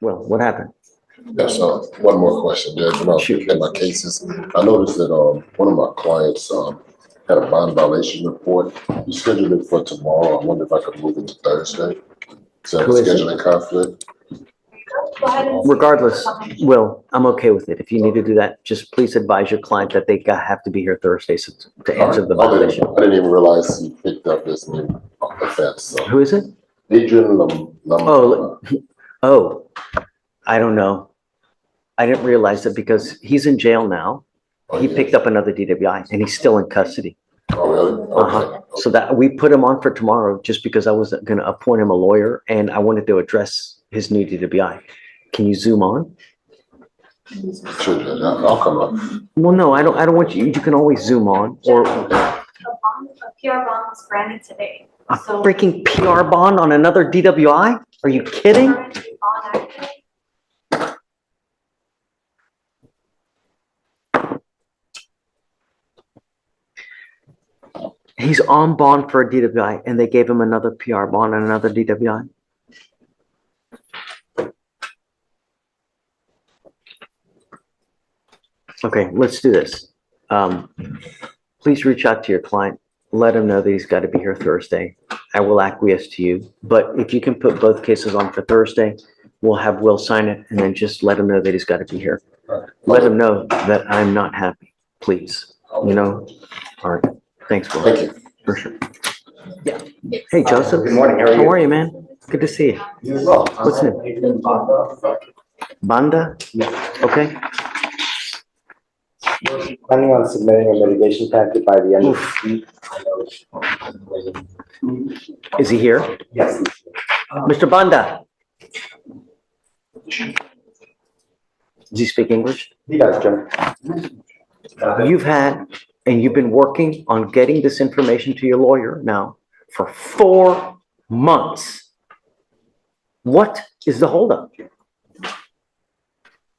Will, what happened? Yeah, so one more question, Judge. When I was looking at my cases, I noticed that one of my clients had a bond violation report. You scheduled it for tomorrow. I wonder if I could move it to Thursday. Is that a scheduling conflict? Regardless, Will, I'm okay with it. If you need to do that, just please advise your client that they have to be here Thursday to answer the violation. I didn't even realize he picked up this new offense. So. Who is it? Adrian Oh, I don't know. I didn't realize that because he's in jail now. He picked up another DWI and he's still in custody. Oh, really? Okay. So that we put him on for tomorrow just because I was going to appoint him a lawyer and I wanted to address his new DWI. Can you zoom on? Sure, Judge. I'll come up. Well, no, I don't want you. You can always zoom on or A PR bond was granted today. a freaking PR bond on another DWI? Are you kidding? He's on bond for a DWI and they gave him another PR bond on another DWI. Okay, let's do this. Please reach out to your client. Let him know that he's got to be here Thursday. I will acquiesce to you, but if you can put both cases on for Thursday, we'll have Will sign it and then just let him know that he's got to be here. Let him know that I'm not happy, please. You know? All right. Thanks, Will. Thank you. For sure. Yeah. Hey, Joseph. Good morning. How are you, man? Good to see you. You as well. What's his name? Banda? Yeah. Okay. Planning on submitting a mitigation packet by the end of the week. Is he here? Yes. Mr. Banda? Does he speak English? He does, Jim. You've had, and you've been working on getting this information to your lawyer now for 4 months. What is the holdup?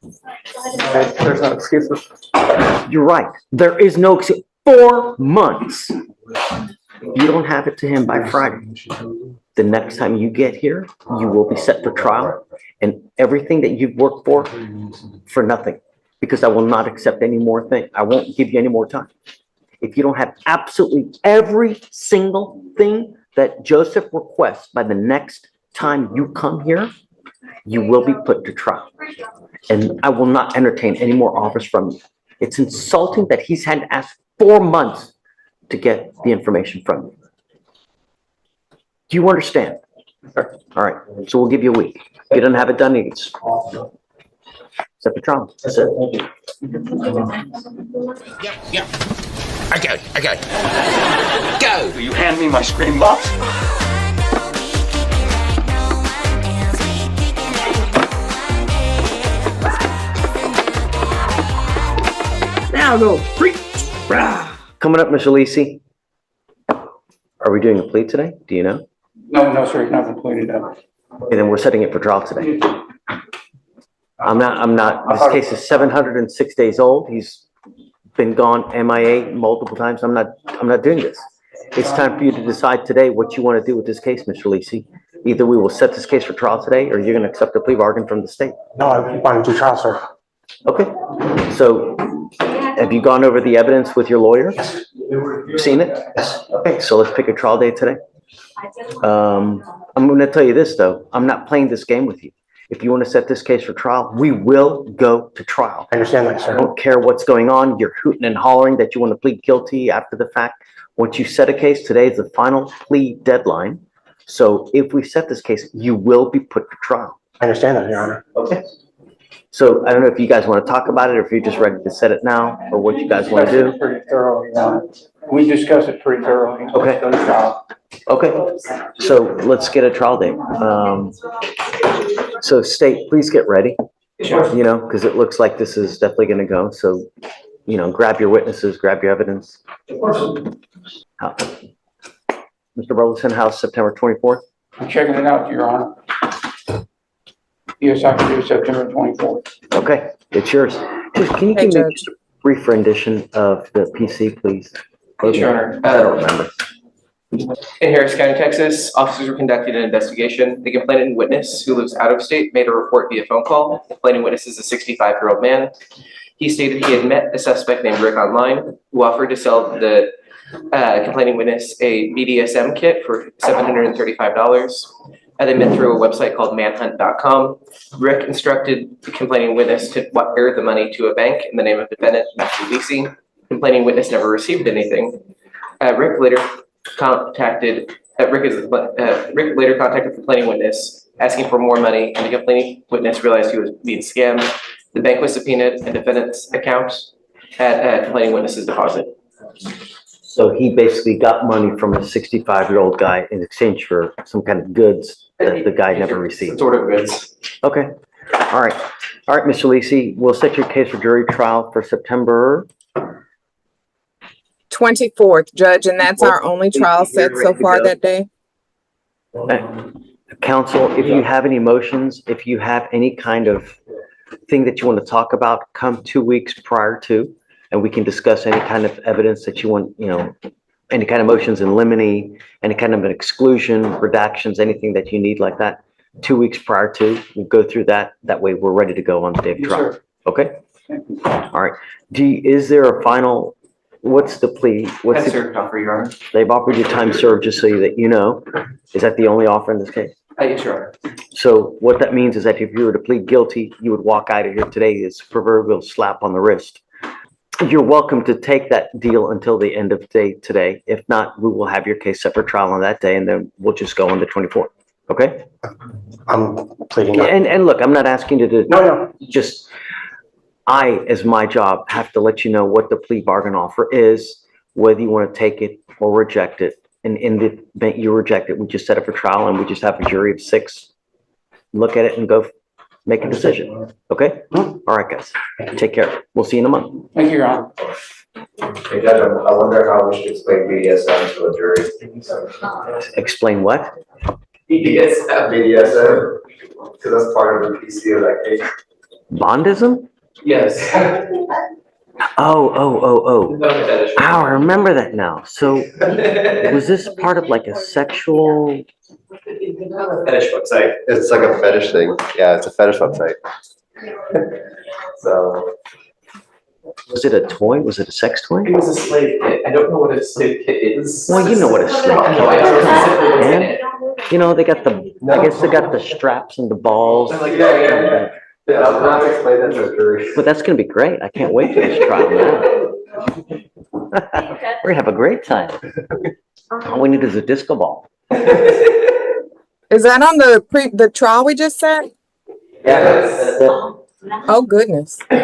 There's no excuses. You're right. There is no excuse. 4 months. You don't have it to him by Friday. The next time you get here, you will be set for trial and everything that you've worked for nothing, because I will not accept any more thing. I won't give you any more time. If you don't have absolutely every single thing that Joseph requests by the next time you come here, you will be put to trial. And I will not entertain any more offers from you. It's insulting that he's had to ask 4 months to get the information from you. Do you understand? All right, so we'll give you a week. If you don't have it done, it's set for trial. That's it. Yeah. Okay. Go. Will you hand me my screen box? Now go. Coming up, Mr. Lisi. Are we doing a plea today? Do you know? No, sir, not completed. And then we're setting it for trial today. I'm not, this case is 706 days old. He's been gone MIA multiple times. I'm not doing this. It's time for you to decide today what you want to do with this case, Mr. Lisi. Either we will set this case for trial today or you're going to accept a plea bargain from the state. No, I want to do trial, sir. Okay, so have you gone over the evidence with your lawyer? Yes. You've seen it? Yes. Okay, so let's pick a trial date today. I'm going to tell you this, though. I'm not playing this game with you. If you want to set this case for trial, we will go to trial. I understand that, I sir. don't care what's going on. You're hooting and hollering that you want to plead guilty after the fact. Once you set a case, today is the final plea deadline. So if we set this case, you will be put to trial. I understand that, Your Honor. Okay. So I don't know if you guys want to talk about it or if you're just ready to set it now or what you guys want to do. Pretty thoroughly. We discussed it pretty thoroughly. Okay. Go to trial. Okay, so let's get a trial date. So state, please get ready, you know, because it looks like this is definitely going to go. So, you know, grab your witnesses, grab your evidence. Mr. Burleson, House, September 24th. I'm checking it out, Your Honor. Yes, I can do September 24th. Okay, it's yours. Can you give me just a brief rendition of the PC, please? Yes, Your Honor. I don't remember. In Harris County, Texas, officers were conducting an investigation. The complaining witness, who lives out of state, made a report via phone call. The complaining witness is a 65-year-old man. He stated he had met a suspect named Rick online, who offered to sell the complaining witness a BDSM kit for $735. They met through a website called manhunt.com. Rick instructed the complaining witness to wire the money to a bank in the name of defendant Matthew Lisi. Complaining witness never received anything. Rick later contacted the complaining witness asking for more money, and the complaining witness realized he was being scammed. The bank was subpoenaed, and defendant's account had complaining witness's deposit. So he basically got money from a 65-year-old guy in exchange for some kind of goods that the guy never received. Sort of goods. Okay, all right. All right, Mr. Lisi, we'll set your case for jury trial for September. 24th, Judge, and that's our only trial set so far that day. Counsel, if you have any motions, if you have any kind of thing that you want to talk about, come 2 weeks prior to, and we can discuss any kind of evidence that you want, any kind of motions in limine, any kind of an exclusion, redactions, anything that you need like that. 2 weeks prior to, we'll go through that. That way we're ready to go on the day of trial. Okay? All right. Is there a final, what's the plea? What's Served offer, Your Honor. They've offered you time served, just so that you know. Is that the only offer in this case? Yes, Your Honor. So what that means is that if you were to plead guilty, you would walk out of here today, this proverbial slap on the wrist. You're welcome to take that deal until the end of the day today. If not, we will have your case set for trial on that day, and then we'll just go on the 24th. Okay? I'm pleading not. And look, I'm not asking you to No. just, as my job, have to let you know what the plea bargain offer is, whether you want to take it or reject it. And in the event you reject it, we just set it for trial, and we just have a jury of 6 look at it and go make a decision. Okay? All right, guys. Take care. We'll see you in a month. Thank you, Your Honor. Hey, Judge, I wonder how we should explain BDSM to a jury. Explain what? BDSM, because that's part of the PC of that case. Bondism? Yes. Oh. I remember that now. So was this part of like a sexual? Fetish website. It's like a fetish thing. Yeah, it's a fetish website. So. Was it a toy? Was it a sex toy? It was a slave kit. I don't know what a slave kit is. Well, you know what a slave No, I kit don't is. know. Man, they got I guess they got the straps and the balls. Yeah, I'll have to explain that to a jury. But that's gonna be great. I can't wait for this trial now. We're gonna have a great time. All we need is a disco ball. Is that on the trial we just set? Yes. Oh, goodness. I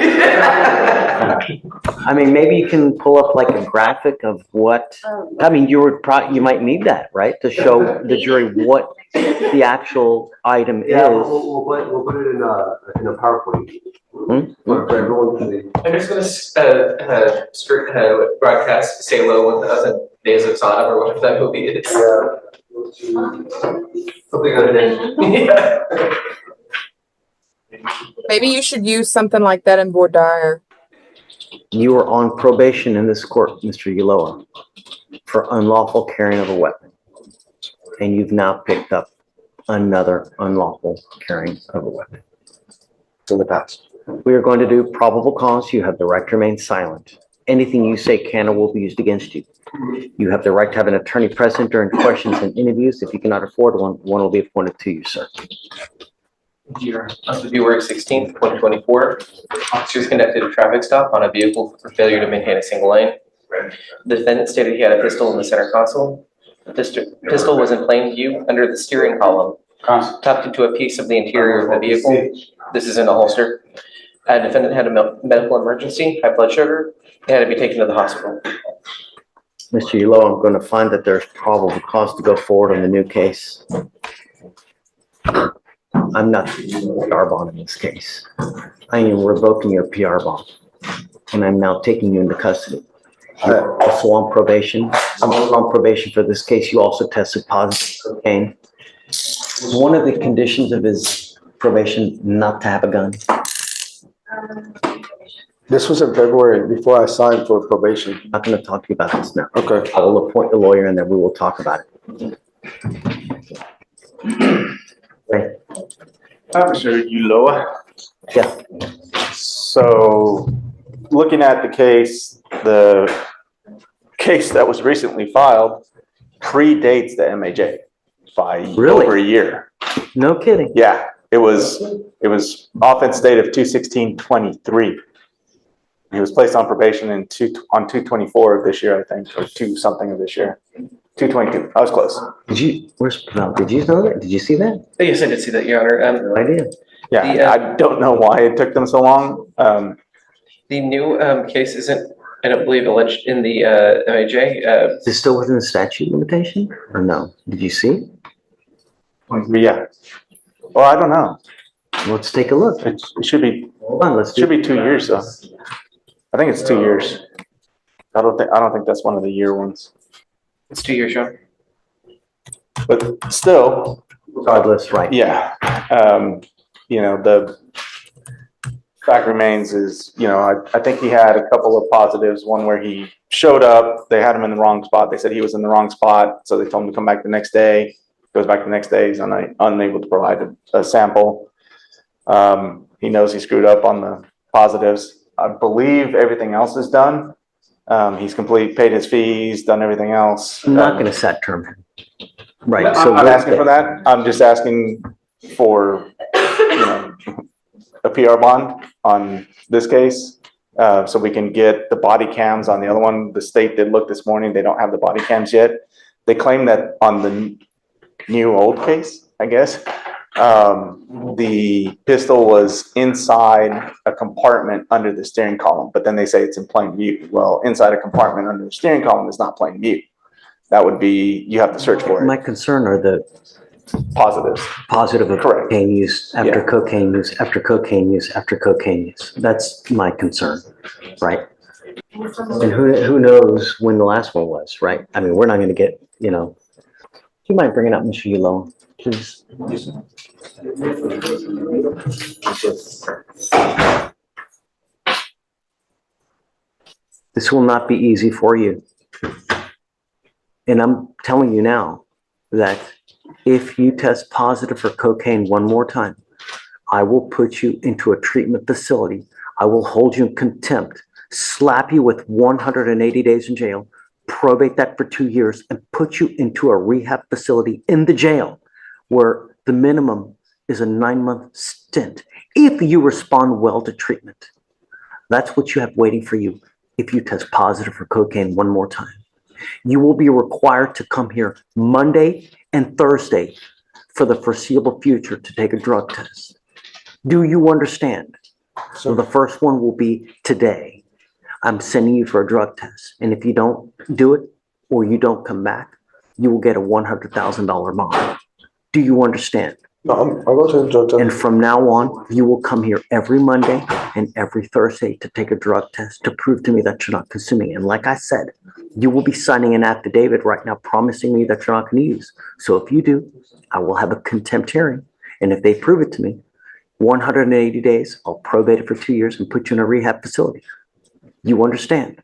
mean, maybe you can pull up like a graphic of what, you might need that, right? To show the jury what the actual item is. Yeah, we'll put it in a PowerPoint. For everyone to see. I'm just gonna broadcast Say Hello 1000 Days of Sodom or whatever that movie is. Something other than. Maybe you should use something like that in voir dire. You are on probation in this court, Mr. Ulloa, for unlawful carrying of a weapon. And you've now picked up another unlawful carrying of a weapon. It's in the past. We are going to do probable cause. You have the right to remain silent. Anything you say can or will be used against you. You have the right to have an attorney present during questions and interviews. If you cannot afford one, one will be appointed to you, sir. On February 16th, 2024, officers conducted a traffic stop on a vehicle for failure to maintain a single lane. The defendant stated he had a pistol in the center console. The pistol was in plain view under the steering column, tucked into a piece of the interior of the vehicle. This is in a holster. The defendant had a medical emergency, high blood sugar. He had to be taken to the hospital. Mr. Ulloa, I'm going to find that there's probable cause to go forward on the new case. I'm not the PR bond in this case. I am revoking your PR bond, and I'm now taking you into custody. You're also on probation. I'm on probation for this case. You also tested positive for cocaine. One of the conditions of his probation, not to have a gun. This was in February before I signed for probation. I'm not gonna talk to you about this now. Okay. I will appoint a lawyer and then we will talk about it. Okay. Officer Uloa. Yes, So, looking at the case that was recently filed predates the MAJ by Really? over a year. no kidding. Yeah, it was offense date of 2/16/23. He was placed on probation on 2/24 of this year, I think, or 2 something of this year. 2/22. I was close. Where's Val? Did you know that? Did you see that? Yes, I did see that, Your Honor. I did. Yeah, I don't know why it took them so long. The new case isn't, I don't believe, alleged in the MAJ. Is it still within the statute limitation or no? Did you see? Yeah. Well, I don't know. Let's take a look. It should be Hold on, let's do. Should be 2 years though. I think it's 2 years. I don't think that's one of the year ones. It's 2 years, John. But still, Regardless, right? yeah. The fact remains is, I think he had a couple of positives. One where he showed up, they had him in the wrong spot. They said he was in the wrong spot, so they told him to come back the next day. Goes back the next day, he's unable to provide a sample. He knows he screwed up on the positives. I believe everything else is done. He's paid his fees, done everything else. I'm not gonna set term him. Right, I'm so not asking for that. I'm just asking for, a PR bond on this case, so we can get the body cams on the other one. The state did look this morning. They don't have the body cams yet. They claim that on the new old case, I guess, the pistol was inside a compartment under the steering column, but then they say it's in plain view. Well, inside a compartment under the steering column is not plain view. That would be, you have to search for my it. concern are the Positives. positive of Correct. cocaine use after Yeah. cocaine use after cocaine use after cocaine use. That's my concern, right? And who knows when the last one was, right? I mean, we're not gonna get, do you mind bringing up Mr. Ulo, please? This will not be easy for you. And I'm telling you now that if you test positive for cocaine one more time, I will put you into a treatment facility. I will hold you in contempt, slap you with 180 days in jail, probate that for 2 years, and put you into a rehab facility in the jail where the minimum is a 9-month stint if you respond well to treatment. That's what you have waiting for you if you test positive for cocaine one more time. You will be required to come here Monday and Thursday for the foreseeable future to take a drug test. Do you understand? So the first one will be today. I'm sending you for a drug test. And if you don't do it or you don't come back, you will get a $100,000 bond. Do you understand? No, I'll go to the drug test. And from now on, you will come here every Monday and every Thursday to take a drug test to prove to me that you're not consuming. And like I said, you will be signing an affidavit right now promising me that you're not going to use. So if you do, I will have a contempt hearing. And if they prove it to me, 180 days, I'll probate it for 2 years and put you in a rehab facility. You understand?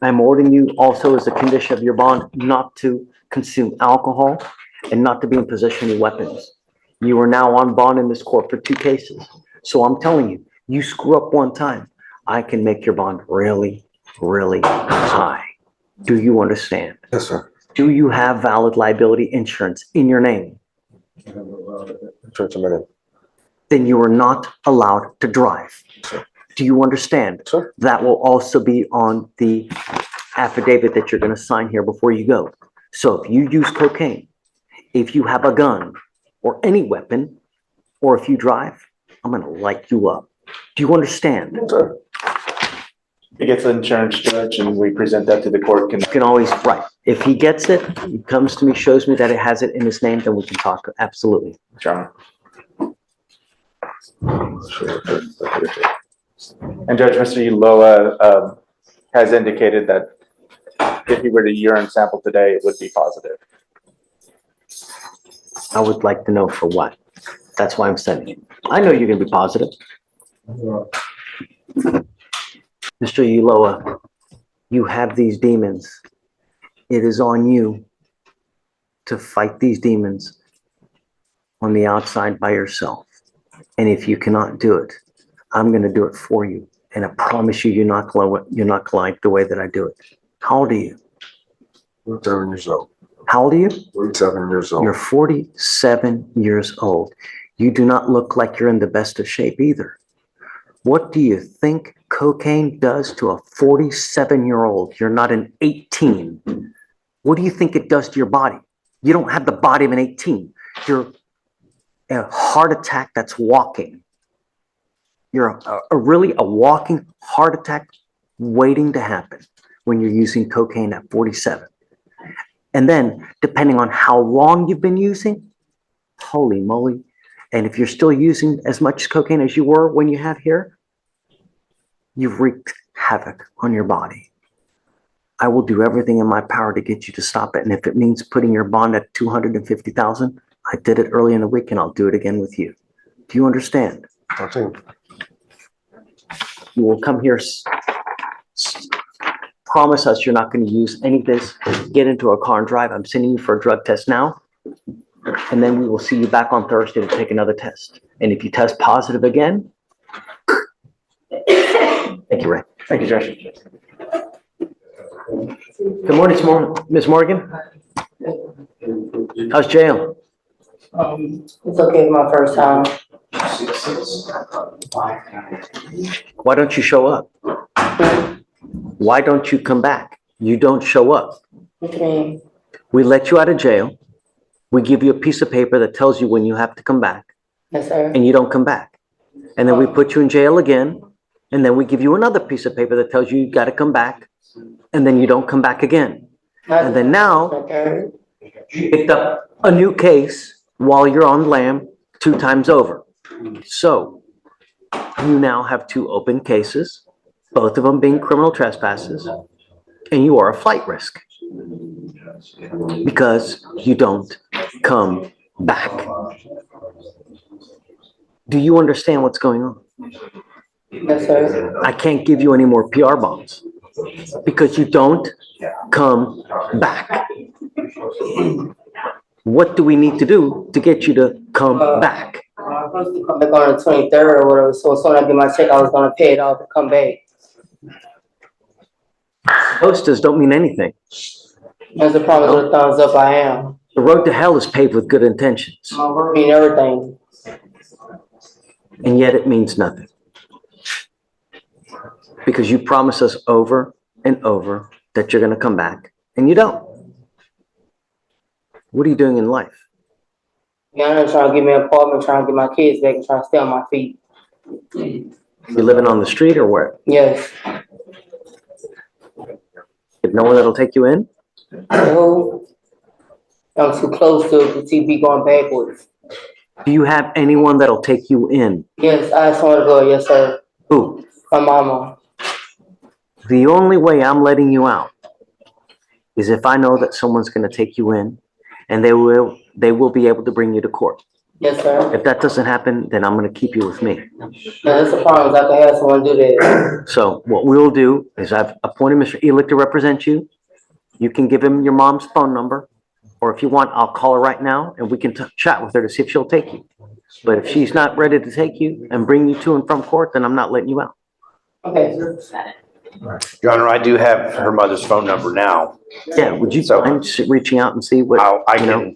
I'm ordering you also as a condition of your bond not to consume alcohol and not to be in possession of weapons. You are now on bond in this court for 2 cases. So I'm telling you, you screw up one time, I can make your bond really, really high. Do you understand? Yes, sir. Do you have valid liability insurance in your name? Church a minute. Then you are not allowed to drive. Do you understand? Sure. That will also be on the affidavit that you're going to sign here before you go. So if you use cocaine, if you have a gun or any weapon, or if you drive, I'm going to light you up. Do you understand? Sir. He gets an insurance judge and we present that to the court. You can always, right. If he gets it, he comes to me, shows me that it has it in his name, then we can talk. Absolutely. John. And Judge, Mr. Uloa has indicated that if he were to urine sample today, it would be positive. I would like to know for what. That's why I'm sending it. I know you're going to be positive. Mr. Uloa, you have these demons. It is on you to fight these demons on the outside by yourself. And if you cannot do it, I'm going to do it for you. And I promise you, you're not going to like the way that I do it. How old are you? 47 years old. How old are you? 47 years old. You're 47 years old. You do not look like you're in the best of shape either. What do you think cocaine does to a 47-year-old? You're not an 18. What do you think it does to your body? You don't have the body of an 18. You're a heart attack that's walking. You're really a walking heart attack waiting to happen when you're using cocaine at 47. And then, depending on how long you've been using, holy moly. And if you're still using as much cocaine as you were when you had here, you've wreaked havoc on your body. I will do everything in my power to get you to stop it. And if it means putting your bond at $250,000, I did it early in the week and I'll do it again with you. Do you understand? I think You will come here, promise us you're not going to use any of this, get into a car and drive. I'm sending you for a drug test now. And then we will see you back on Thursday to take another test. And if you test positive again, thank you, Ray. Thank you, Josh. Good morning, Ms. Morgan. How's jail? It's okay, my first time. Why don't you show up? Why don't you come back? You don't show up. What do you mean? We let you out of jail. We give you a piece of paper that tells you when you have to come back. Yes, sir. And you don't come back. And then we put you in jail again. And then we give you another piece of paper that tells you you got to come back. And then you don't come back again. And then now you picked up a new case while you're on lam 2 times over. So you now have 2 open cases, both of them being criminal trespasses, and you are a flight risk because you don't come back. Do you understand what's going on? Yes, sir. I can't give you any more PR bonds because you don't come back. What do we need to do to get you to come back? I'm supposed to come back on the 23rd or whatever, so as soon as I get my check, I was gonna pay it off and come back. Posters don't mean anything. That's the promise with a thumbs up I am. The road to hell is paved with good intentions, My word mean everything. and yet it means nothing. Because you promise us over and over that you're going to come back, and you don't. What are you doing in life? Yeah, I'm trying to get me an apartment, trying to get my kids back, and trying to stay on my feet. You living on the street or where? Yes. If no one that'll take you in? So, I'm too close to it, the TV going backwards. Do you have anyone that'll take you in? Yes, I just want to go. Yes, sir. Who? My mama. The only way I'm letting you out is if I know that someone's going to take you in, and they will be able to bring you to court. Yes, sir. If that doesn't happen, then I'm going to keep you with me. Yeah, that's the problem. I can have someone do that. So what we'll do is I've appointed Mr. Elick to represent you. You can give him your mom's phone number, or if you want, I'll call her right now and we can chat with her to see if she'll take you. But if she's not ready to take you and bring you to and from court, then I'm not letting you out. Okay. Your Honor, I do have her mother's phone number now. Yeah, would you mind reaching out and see what, I you know?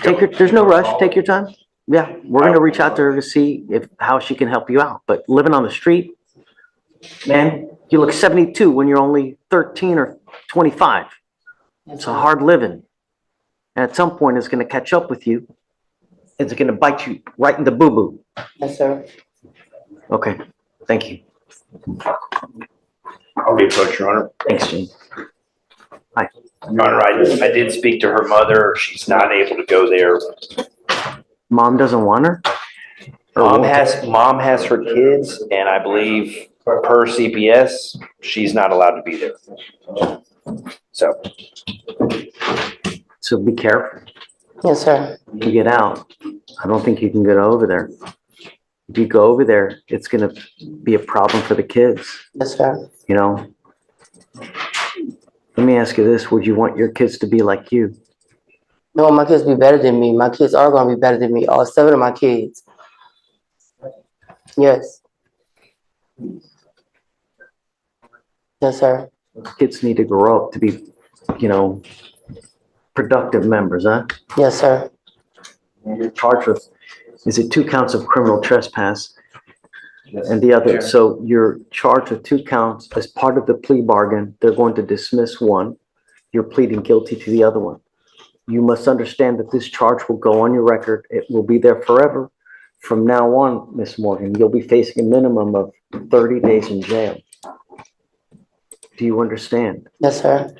can, There's no rush, take your time. Yeah, we're gonna reach out to her to see how she can help you out. But living on the street, man, you look 72 when you're only 13 or 25. It's a hard living. And at some point, it's gonna catch up with you. It's gonna bite you right in the boo-boo. Yes, sir. Okay, thank you. I'll be approached, Your Honor. Thanks, Gene. Hi. Your Honor, I did speak to her mother. She's not able to go there. Mom doesn't want her? Mom has her kids, and I believe per CPS, she's not allowed to be there. So be careful. Yes, sir. When you get out, I don't think you can get over there. If you go over there, it's gonna be a problem for the kids, Yes, sir. you know? Let me ask you this, would you want your kids to be like you? No, my kids be better than me. My kids are gonna be better than me. All 7 of my kids. Yes. Yes, sir. Kids need to grow up to be, you know, productive members, huh? Yes, sir. You're charged with, is it 2 counts of criminal trespass? And the other, so you're charged with 2 counts as part of the plea bargain. They're going to dismiss one. You're pleading guilty to the other one. You must understand that this charge will go on your record. It will be there forever. From now on, Miss Morgan, you'll be facing a minimum of 30 days in jail. Do you understand? Yes, sir.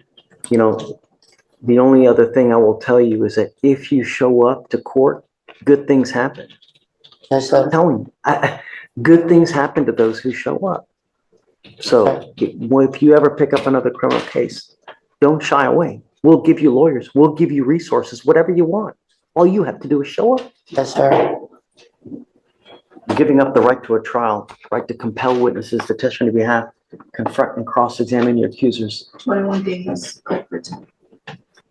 You know, the only other thing I will tell you is that if you show up to court, good things happen. Yes, sir. I'm telling you, good things happen to those who show up. So if you ever pick up another criminal case, don't shy away. We'll give you lawyers. We'll give you resources, whatever you want. All you have to do is show up. Yes, sir. Giving up the right to a trial, right to compel witnesses to testify on your behalf, confront and cross-examine your accusers. 21 days.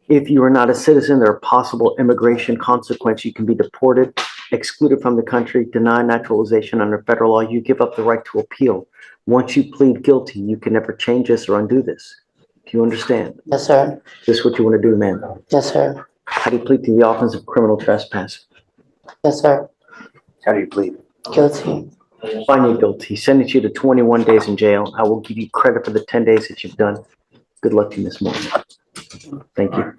If you are not a citizen, there are possible immigration consequences. You can be deported, excluded from the country, denied naturalization under federal law. You give up the right to appeal. Once you plead guilty, you can never change this or undo this. Do you understand? Yes, sir. This is what you want to do, man. Yes, sir. How do you plead to the offense of criminal trespass? Yes, sir. How do you plead? Guilty. Find you guilty. Sentence you to 21 days in jail. I will give you credit for the 10 days that you've done. Good luck to you this morning. Thank you.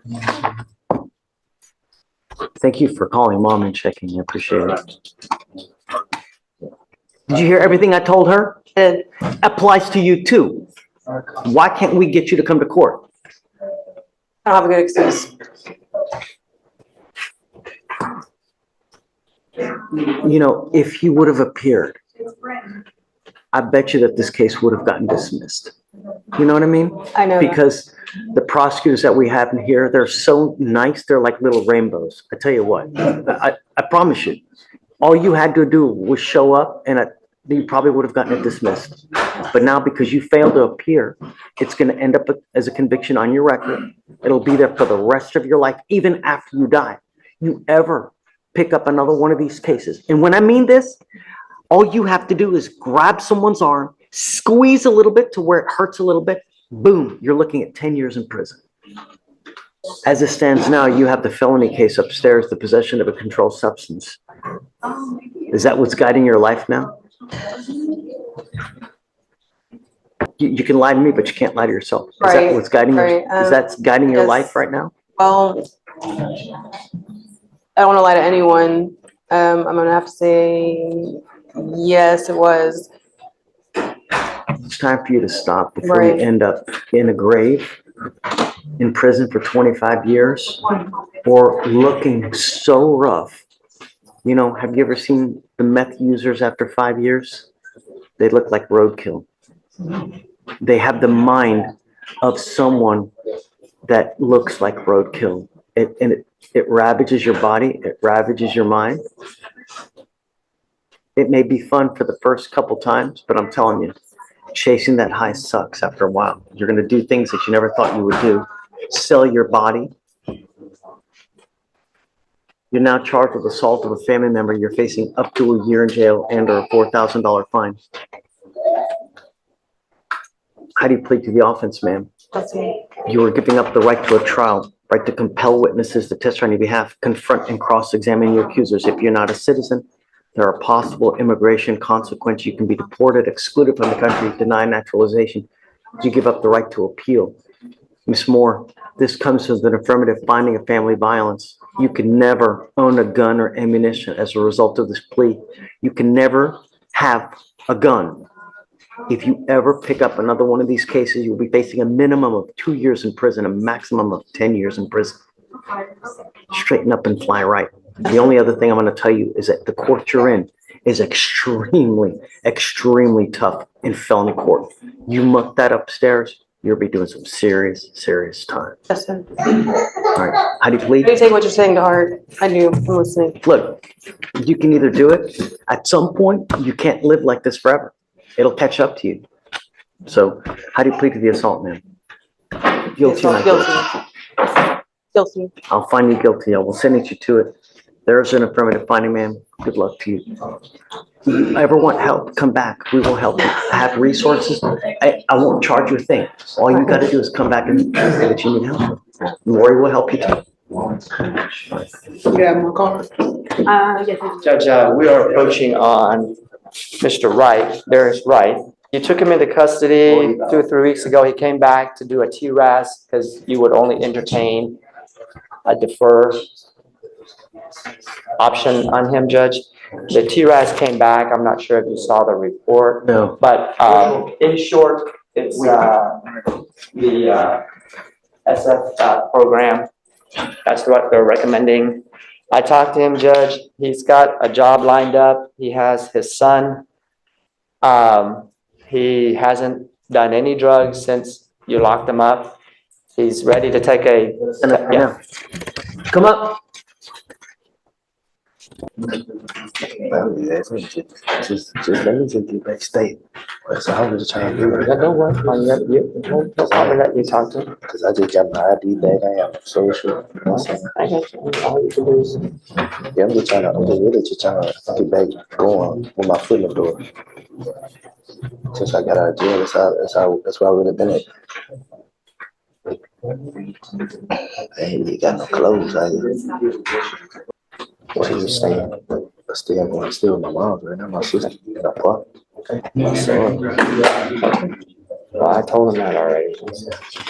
Thank you for calling Mom and checking. I appreciate it. Did you hear everything I told her? It applies to you too. Why can't we get you to come to court? I don't have a good excuse. You know, if you would have appeared, I bet you that this case would have gotten dismissed. You know what I mean? I know that. Because the prosecutors that we have in here, they're so nice. They're like little rainbows. I tell you what, I promise you, all you had to do was show up and you probably would have gotten it dismissed. But now because you failed to appear, it's going to end up as a conviction on your record. It'll be there for the rest of your life, even after you die. You ever pick up another one of these cases. And when I mean this, all you have to do is grab someone's arm, squeeze a little bit to where it hurts a little bit. Boom, you're looking at 10 years in prison. As it stands now, you have the felony case upstairs, the possession of a controlled substance. Is that what's guiding your life now? You can lie to me, but you can't lie to yourself. Is that what's guiding is that guiding your life right now? Well, I don't want to lie to anyone. I'm gonna have to say yes, it was. It's time for you to stop before you end up in a grave, in prison for 25 years, or looking so rough. You know, have you ever seen the meth users after 5 years? They look like roadkill. They have the mind of someone that looks like roadkill. It ravages your body. It ravages your mind. It may be fun for the first couple times, but I'm telling you, chasing that high sucks after a while. You're going to do things that you never thought you would do. Sell your body. You're now charged with assault of a family member. You're facing up to a year in jail and or a $4,000 fine. How do you plead to the offense, ma'am? You are giving up the right to a trial, right to compel witnesses to testify on your behalf, confront and cross-examine your accusers. If you're not a citizen, there are possible immigration consequences. You can be deported, excluded from the country, denied naturalization. You give up the right to appeal. Ms. Moore, this comes as an affirmative finding of family violence. You can never own a gun or ammunition as a result of this plea. You can never have a gun. If you ever pick up another one of these cases, you'll be facing a minimum of 2 years in prison, a maximum of 10 years in prison. Straighten up and fly right. The only other thing I'm going to tell you is that the court you're in is extremely, extremely tough in felony court. You muck that upstairs, you'll be doing some serious, serious time. Yes, sir. All right, how do you I plead? do take what you're saying to heart. I do. I'm listening. Look, you can either do it, at some point, you can't live like this forever. It'll catch up to you. So how do you plead to the assault, man? Guilty, not guilty. Guilty. I'll find you guilty. I will sentence you to it. There's an affirmative finding, man. Good luck to you. If you ever want help, come back. We will help you. I have resources. I won't charge you a thing. All you gotta do is come back and say that you need help. Lori will help you too. You have my card? Yes. Judge, we are approaching on Mr. Wright, Darius Wright. You took him into custody 2 or 3 weeks ago. He came back to do a TRAS because you would only entertain a defer option on him, Judge. The TRAS came back. I'm not sure if you saw the report. No. But in short, it's the SF program. That's what they're recommending. I talked to him, Judge. He's got a job lined up. He has his son. He hasn't done any drugs since you locked him up. He's ready to take a. Yeah. Come up. Just let me just get back state. So I was trying to do it. Don't worry. No problem that you talk to him. Because I just got my ID back. I have social. You know what I'm saying? I got you. All you can do is. Yeah, I'm just really just trying to get back going with my foot in the door. Since I got out of jail, that's where I really been at. I ain't really got no clothes. Where you staying? I'm still with my mom right now. My sister in a park. My son. Well, I told him that already.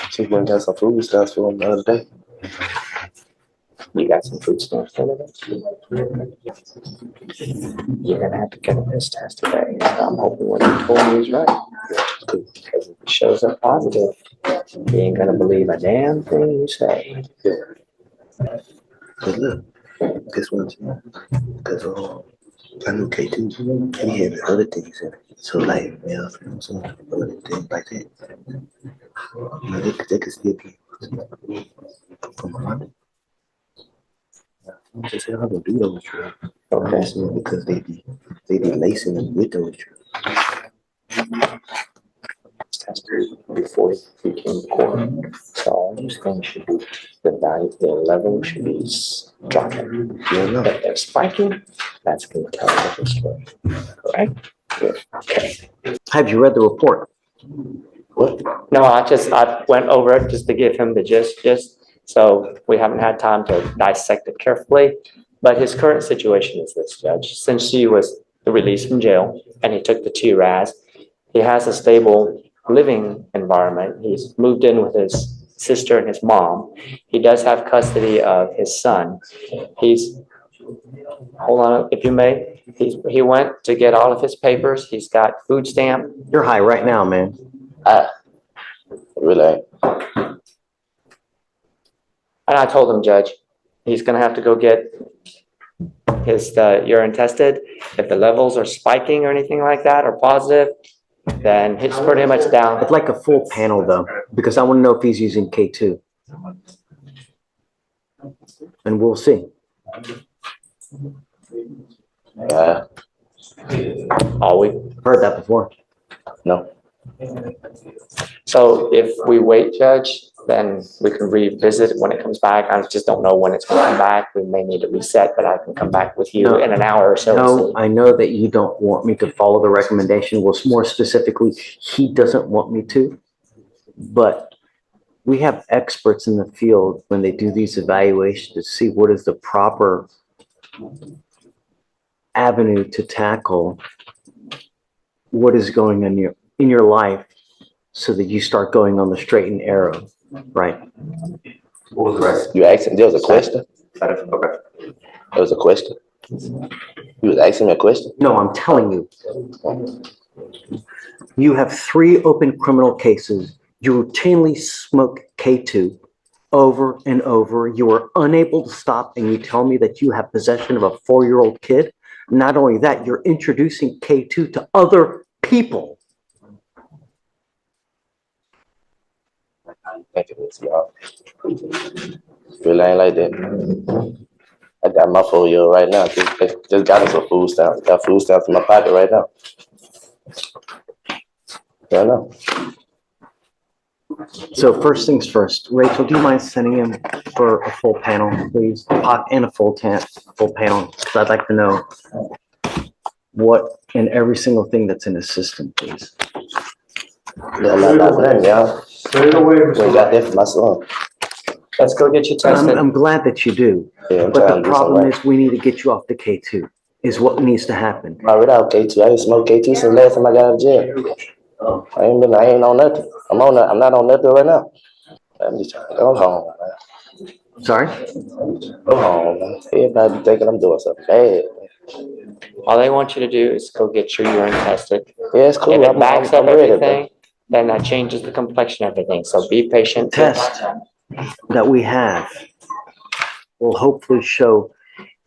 She went and got some food stuff for him the other day. You got some food stamps for me? You're gonna have to get a piss test today. I'm hoping what you told me is right. Because if it shows up positive, you ain't gonna believe a damn thing you say. But look, this one's because I knew K2, he had other things in it. So like, you know what I'm saying? Other things like that. You know, they could still be from around it. I just said, I'm gonna do those drugs. Okay. Because they be lacing them with those drugs. Tested before you came to court. So all these things should be, the value, the level should be dropping. Yeah, no. If they're spiking, that's gonna tell a different story. Correct? Good. Okay. Have you read the report? What? No, I went over it just to give him the gist. So we haven't had time to dissect it carefully. But his current situation is this, Judge. Since he was released from jail and he took the TRAS, he has a stable living environment. He's moved in with his sister and his mom. He does have custody of his son. Hold on, if you may. He went to get all of his papers. He's got food stamp. You're high right now, man. Really? And I told him, Judge, he's gonna have to go get his urine tested. If the levels are spiking or anything like that or positive, then he's pretty much down. I'd like a full panel though, because I want to know if he's using K2. And we'll see. Are we? Heard that before. No. So if we wait, Judge, then we can revisit it when it comes back. I just don't know when it's gonna come back. We may need to reset, but I can come back with you in an hour or so. No, I know that you don't want me to follow the recommendation. Well, more specifically, he doesn't want me to. But we have experts in the field when they do these evaluations to see what is the proper avenue to tackle what is going on in your life so that you start going on the straight and narrow, right? What was the rest? You asked him, there was a question? Okay. There was a question? You was asking me a question? No, I'm telling you. You have 3 open criminal cases. You routinely smoke K2 over and over. You are unable to stop, and you tell me that you have possession of a 4-year-old kid. Not only that, you're introducing K2 to other people. how you think it is, y'all. Really ain't like that. I got my 4-year-old right now. Just got him some food stamps. Got food stamps in my pocket right now. Yeah, I know. So first things first, Rachel, do you mind sending him for a full panel, please? And a full panel, because I'd like to know what and every single thing that's in his system, please. Yeah, I'm not letting y'all. Stay away, We got that for my son. Let's go get you tested. I'm glad that you do, Yeah, I'm but trying the to do something problem right. is we need to get you off the K2, is what needs to happen. I'm already out K2. I ain't smoked K2 since last time I got out of jail. I ain't on nothing. I'm not on nothing right now. I'm just trying to go home, man. Sorry? Go home, man. Everybody be thinking I'm doing something bad. All they want you to do is go get your urine tested. Yeah, it's cool. If it backs up I'm ready, everything, then that changes the complexion of everything. So be patient. Test that we have will hopefully show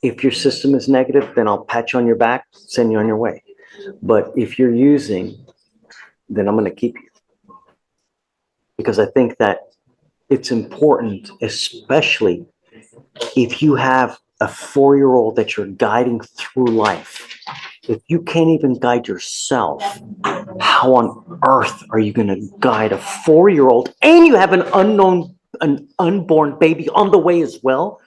if your system is negative, then I'll pat you on your back, send you on your way. But if you're using, then I'm going to keep you. Because I think that it's important, especially if you have a 4-year-old that you're guiding through life. If you can't even guide yourself, how on earth are you going to guide a 4-year-old and you have an unborn baby on the way as well?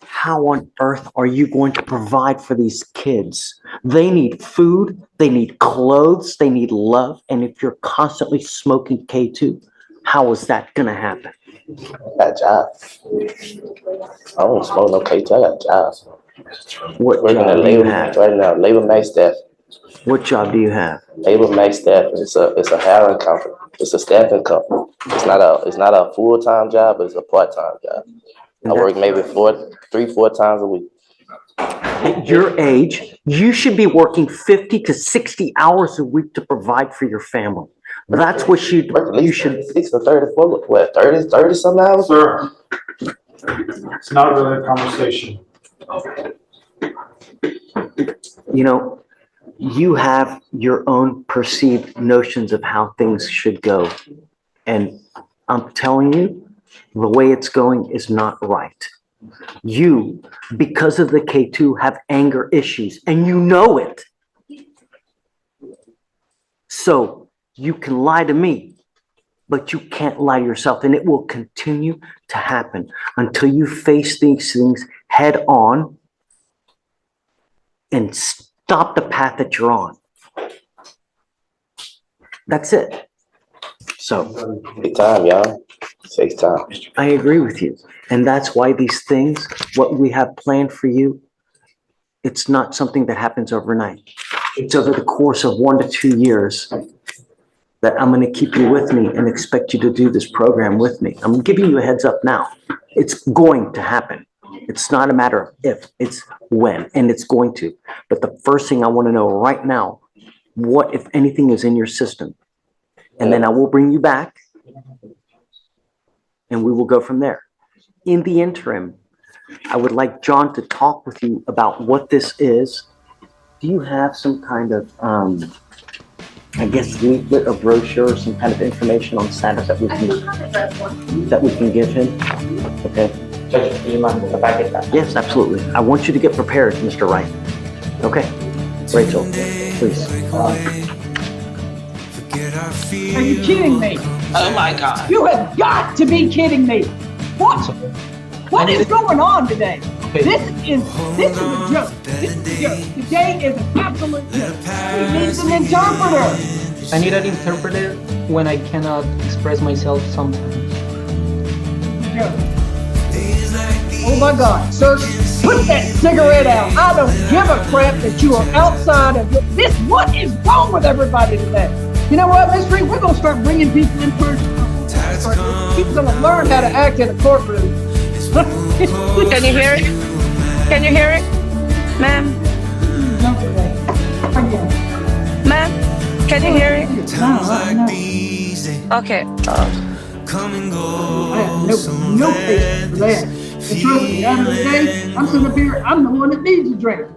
How on earth are you going to provide for these kids? They need food, they need clothes, they need love. And if you're constantly smoking K2, how is that going to happen? I got jobs. I don't smoke no K2. I got jobs. What Working job at do you have? right now, Labor Max staff. What job do you have? Labor Max staff. It's a hiring company. It's a staffing company. It's not a full-time job, but it's a part-time job. I work maybe 3-4 times a week. At your age, you should be working 50 to 60 hours a week to provide for your family. That's what you should. 6 or 34, what, 30 some hours? Sir, it's not really a conversation. You know, you have your own perceived notions of how things should go. And I'm telling you, the way it's going is not right. You, because of the K2, have anger issues, and you know it. So you can lie to me, but you can't lie to yourself, and it will continue to happen until you face these things head on and stop the path that you're on. That's it. So Take time, y'all. It takes time. I agree with you. And that's why these things, what we have planned for you, it's not something that happens overnight. It's over the course of 1 to 2 years that I'm going to keep you with me and expect you to do this program with me. I'm giving you a heads up now. It's going to happen. It's not a matter of if, it's when, and it's going to. But the first thing I want to know right now, what, if anything, is in your system? And then I will bring you back and we will go from there. In the interim, I would like John to talk with you about what this is. Do you have some kind of, I guess, leaflet or brochure or some kind of information on status that we can give him? Okay. Judge, do you mind if I get that? Yes, absolutely. I want you to get prepared, Mr. Wright. Okay. Rachel, please. Are you kidding me? Oh my God. You have got to be kidding me. What is going on today? This is a joke. This is a joke. Today is an absolute joke. He needs an interpreter. I need an interpreter when I cannot express myself sometimes. Oh my God, sir, put that cigarette out. I don't give a crap that you are outside of this. What is wrong with everybody today? You know what, Miss Reed, we're going to start bringing people in person. People going to learn how to act in a courtroom. Can you hear it? Can you hear it? Ma'am? Ma'am, can you hear it? Okay. I have no patience for that. And trust me, at the end of the day, I'm sitting up here, I'm the one that needs a drink.